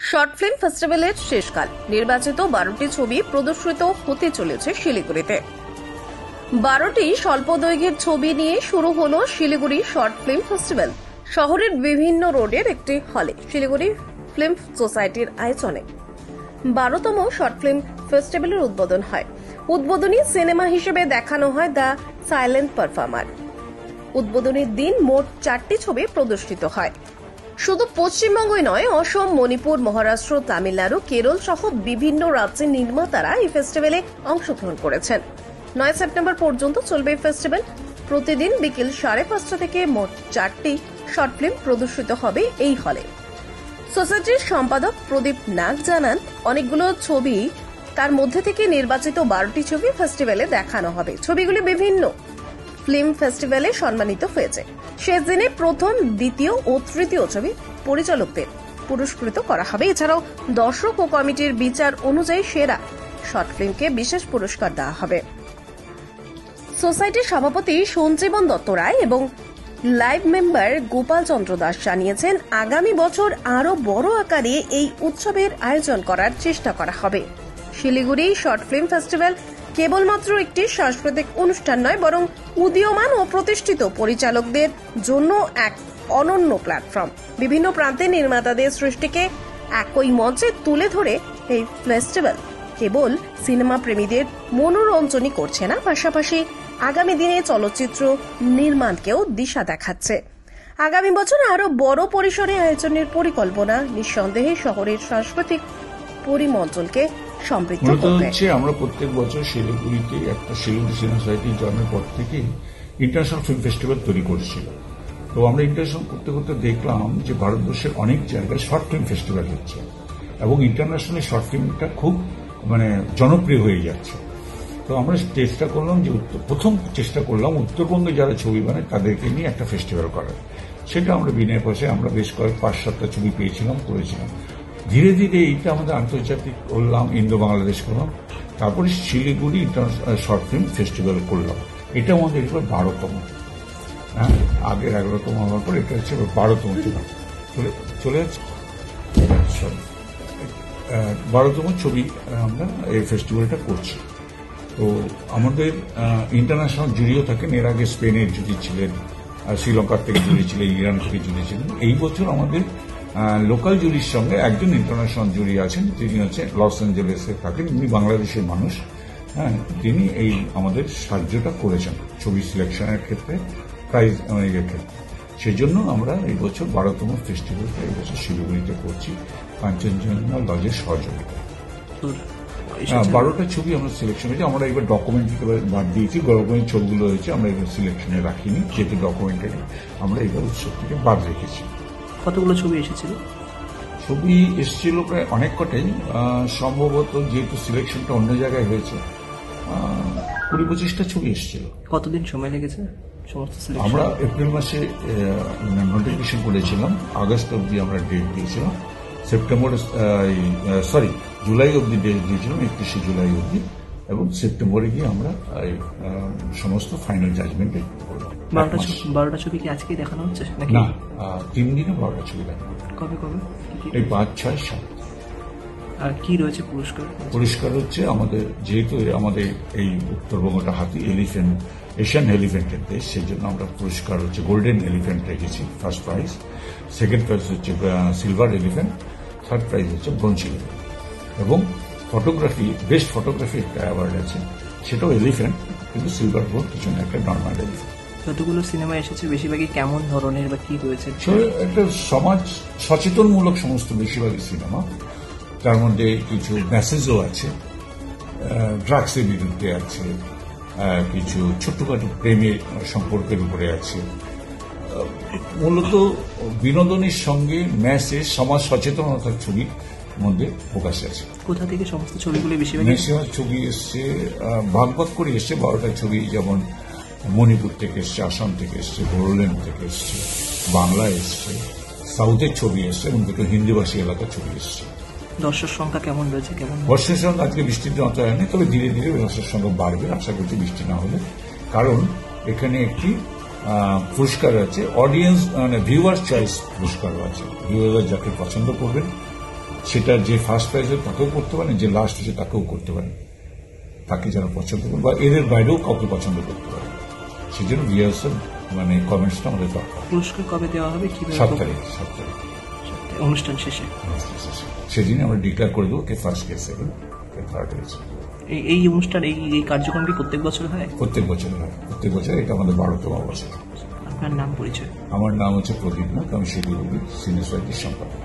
Short film ফেস্টিভ্যালের শেষকাল, নির্বাচিত 12টি ছবি প্রদর্শিত হতে চলেছে শিলিগুড়িতে। 12টি স্বল্প দৈর্ঘ্যের ছবি নিয়ে শুরু হলো শিলিগুড়ি শর্ট ফিল্ম ফেস্টিভ্যাল। শহরের বিভিন্ন রোডের একটি হলে শিলিগুড়ি ফিল্ম সোসাইটির আয়োজনে 12তম শর্ট ফিল্ম ফেস্টিভ্যালের উদ্বোধন হয়। উদ্বোধনী সিনেমা হিসেবে দেখানো হয় দ্য সাইলেন্ট পারফর্মার। উদ্বোধনের দিন মোট 4টি ছবি প্রদর্শিত হয়। শুধু পশ্চিমবঙ্গই নয়, অসম, মণিপুর, মহারাষ্ট্র, তামিলনাড়ু, কেরল সহ বিভিন্ন রাজ্যের নির্মাতারা এই ফেস্টিভ্যালে অংশগ্রহণ করেছেন। 9 সেপ্টেম্বর পর্যন্ত চলবে এই ফেস্টিভ্যাল। প্রতিদিন বিকেল 5:30 থেকে মোট 4টি শর্ট ফিল্ম প্রদর্শিত হবে এই হলে। সোসাইটির সম্পাদক প্রদীপ নাগ জানান, অনেকগুলো ছবি, তার মধ্যে থেকে নির্বাচিত 12টি ছবি ফেস্টিভ্যালে দেখানো হবে। ছবিগুলি বিভিন্ন ফিল্ম ফেস্টিভ্যালে সম্মানিত হয়েছে। শেষ দিনে প্রথম, দ্বিতীয় ও তৃতীয় ছবি পরিচালকদের পুরস্কৃত করা হবে। এছাড়াও দর্শক ও কমিটির বিচার অনুযায়ী সেরা শর্ট ফিল্মকে বিশেষ পুরস্কার দেওয়া হবে। সোসাইটির সভাপতি সঞ্জীবন দত্ত রায় এবং লাইভ মেম্বার গোপাল চন্দ্র দাস জানিয়েছেন, আগামী বছর আরো বড় আকারে এই উৎসবের আয়োজন করার চেষ্টা করা হবে। শিলিগুড়ি শর্ট ফিল্ম ফেস্টিভ্যাল কেবলমাত্র একটি সাংস্কৃতিক অনুষ্ঠান নয়, বরং উদীয়মান ও প্রতিষ্ঠিত পরিচালকদের জন্য এক অনন্য প্ল্যাটফর্ম। বিভিন্ন প্রান্তের নির্মাতাদের সৃষ্টিকে একই মঞ্চে তুলে ধরে এই ফেস্টিভ্যাল কেবল সিনেমা প্রেমীদের মনোরঞ্জনই করছে না, পাশাপাশি আগামী দিনে চলচ্চিত্র নির্মাণকেও দিশা দেখাচ্ছে। আগামী বছর আরো বড় পরিসরে আয়োজনের পরিকল্পনা নিঃসন্দেহে শহরের সাংস্কৃতিক পরিমণ্ডলকে সমৃদ্ধ করবে। আমরা প্রত্যেক বছর শিলিগুড়িতে একটা শিলিগুড়ি সিনেমা সোসাইটি জন্মের পর থেকে ইন্টারন্যাশনাল ফিল্ম ফেস্টিভ্যাল তৈরি করেছিল। তো আমরা ইন্টারন্যাশনাল করতে করতে দেখলাম যে ভারতবর্ষের অনেক জায়গায় শর্ট ফিল্ম ফেস্টিভ্যাল হচ্ছে এবং ইন্টারন্যাশনাল শর্ট ফিল্মটা খুব জনপ্রিয় হয়ে যাচ্ছে। তো আমরা চেষ্টা করলাম যে প্রথম চেষ্টা করলাম উত্তরবঙ্গে যারা ছবি বানায় তাদেরকে নিয়ে একটা ফেস্টিভ্যাল করার। সেটা আমরা বিনা পয়সায় আমরা বেশ কয়েক 5-7টা ছবি করেছিলাম। ধীরে ধীরে এইটা আমাদের আন্তর্জাতিক করলাম, ইন্দো বাংলাদেশ করলাম, তারপরে Siliguri international short film festival করলাম। এটা আমাদের এবার 12তম। হ্যাঁ, আগের 11তম হওয়ার পর এটা হচ্ছে 12তম চলে যাচ্ছে। 12তম ছবি আমরা এই ফেস্টিভ্যালটা করছি। তো আমাদের ইন্টারন্যাশনাল জুরিও থাকেন। এর আগে স্পেনের জুরি ছিলেন, শ্রীলঙ্কার থেকে জুরি ছিলেন, ইরান থেকে জুরি ছিলেন। এই বছর আমাদের লোকাল জুরির সঙ্গে একজন ইন্টারন্যাশনাল জুরি আছেন, তিনি হচ্ছে লস অ্যাঞ্জেলেসে থাকেন, উনি বাংলাদেশের মানুষ। হ্যাঁ, তিনি এই আমাদের সাহায্যটা করেছেন ছবি সিলেকশনের ক্ষেত্রে, প্রাইজ এর ক্ষেত্রে। সেই জন্য আমরা এই বছর 12তম ফেস্টিভ্যালটা এই বছর শিলিগুড়িতে করছি কাঞ্চনজঙ্ঘা লজের সহযোগিতায়। 12টা ছবি আমরা সিলেকশন হয়েছে। আমরা এবার ডকুমেন্ট বাদ দিয়েছি, ডকুমেন্ট ছবিগুলো হয়েছে আমরা এবার সিলেকশনে রাখিনি, যেহেতু ডকুমেন্টারি আমরা এবার উৎসব থেকে বাদ রেখেছি। কতগুলো ছবি এসেছিল? ছবি এসেছিল প্রায় অনেক কটাই, সম্ভবত যেহেতু সিলেকশনটা অন্য জায়গায় হয়েছে 20-25টা ছবি এসেছিল। কতদিন সময় লেগেছে সমস্ত সিলেকশন? আমরা এপ্রিল মাসে নোটিফিকেশন করেছিলাম, আগস্ট অব্দি আমরা ডেট দিয়েছিলাম, জুলাই অব্দি ডেট দিয়েছিলাম, 31শে জুলাই অব্দি, এবং সেপ্টেম্বরে গিয়ে আমরা সমস্ত ফাইনাল জাজমেন্টে করলাম। 12টা ছবি কি আজকেই দেখানো হচ্ছে নাকি? না, 3 দিনে 12টা ছবি দেখানো। কবে? এই 5, 6, 7। আর কি রয়েছে পুরস্কার? পুরস্কার হচ্ছে আমাদের, যেহেতু আমাদের এই উত্তরবঙ্গটা হাতি এলিফ্যান্ট, এশিয়ান এলিফ্যান্টের দেশ, সেই জন্য আমরা পুরস্কার হচ্ছে গোল্ডেন এলিফ্যান্ট রেখেছি ফার্স্ট প্রাইজ, সেকেন্ড প্রাইজ হচ্ছে সিলভার এলিফ্যান্ট, থার্ড প্রাইজ হচ্ছে ব্রোঞ্জ এলিফ্যান্ট, এবং ফটোগ্রাফি, বেস্ট ফটোগ্রাফি একটা অ্যাওয়ার্ড আছে, সেটাও এলিফ্যান্ট, কিন্তু সিলভার বোর্ড পিছনে একটা নর্মাল এলিফ্যান্ট। যতগুলো সিনেমা এসেছে বেশিরভাগই কেমন ধরনের বা কি হয়েছে? একটা সমাজ সচেতনমূলক সমস্ত বেশিরভাগই সিনেমা, তার মধ্যে কিছু মেসেজও আছে, ড্রাগসের বিরুদ্ধে আছে, কিছু ছোট্টখাটো প্রেমের সম্পর্কের উপরে আছে, মূলত বিনোদনের সঙ্গে মেসেজ, সমাজ সচেতনতার ছবির মধ্যে ফোকাস আছে। কোথা থেকে সমস্ত ছবিগুলো বেশিরভাগ ছবি এসছে, ভাগ করে এসছে। 12টা ছবি যেমন মণিপুর থেকে এসছে, আসাম থেকে এসছে, বড়োল্যান্ড থেকে এসছে, বাংলা এসছে, সাউথের ছবি এসছে, এবং দুটো হিন্দিভাষী এলাকার ছবি এসছে। দর্শক সংখ্যা কেমন রয়েছে? দর্শকের সংখ্যা আজকে বৃষ্টির মতো হয়নি, তবে ধীরে ধীরে দর্শক সংখ্যা বাড়বে, আশা করছি বৃষ্টি না হলে। কারণ এখানে একটি পুরস্কার আছে, অডিয়েন্স ভিউয়ার চয়েস পুরস্কার আছে। ভিউয়াররা যাকে পছন্দ করবেন সেটা যে ফার্স্ট প্রাইজ তাকেও করতে পারেন, যে লাস্ট হচ্ছে তাকেও করতে পারেন, তাকে যারা পছন্দ করেন বা এদের বাইরেও কাউকে পছন্দ করতে পারেন। সেই জন্য ভিউয়ার্সের কমেন্টসটা আমাদের দরকার। পুরস্কার কবে দেওয়া হবে, কিভাবে 7 তারিখ অনুষ্ঠান শেষে? সেদিনই আমরা ডিক্লেয়ার করে দেবো কে ফার্স্ট, কে সেকেন্ড, কে থার্ড হয়েছে। এই অনুষ্ঠান এই কার্যক্রম কি প্রত্যেক বছর হয়? প্রত্যেক বছর হয়, প্রত্যেক বছর। এটা আমাদের 12তম বছর। আপনার নাম পরিচয়? আমার নাম হচ্ছে প্রদীপ নাথ, আমি শিলিগুড়ির সিনিয়র সোসাইটির সম্পাদক।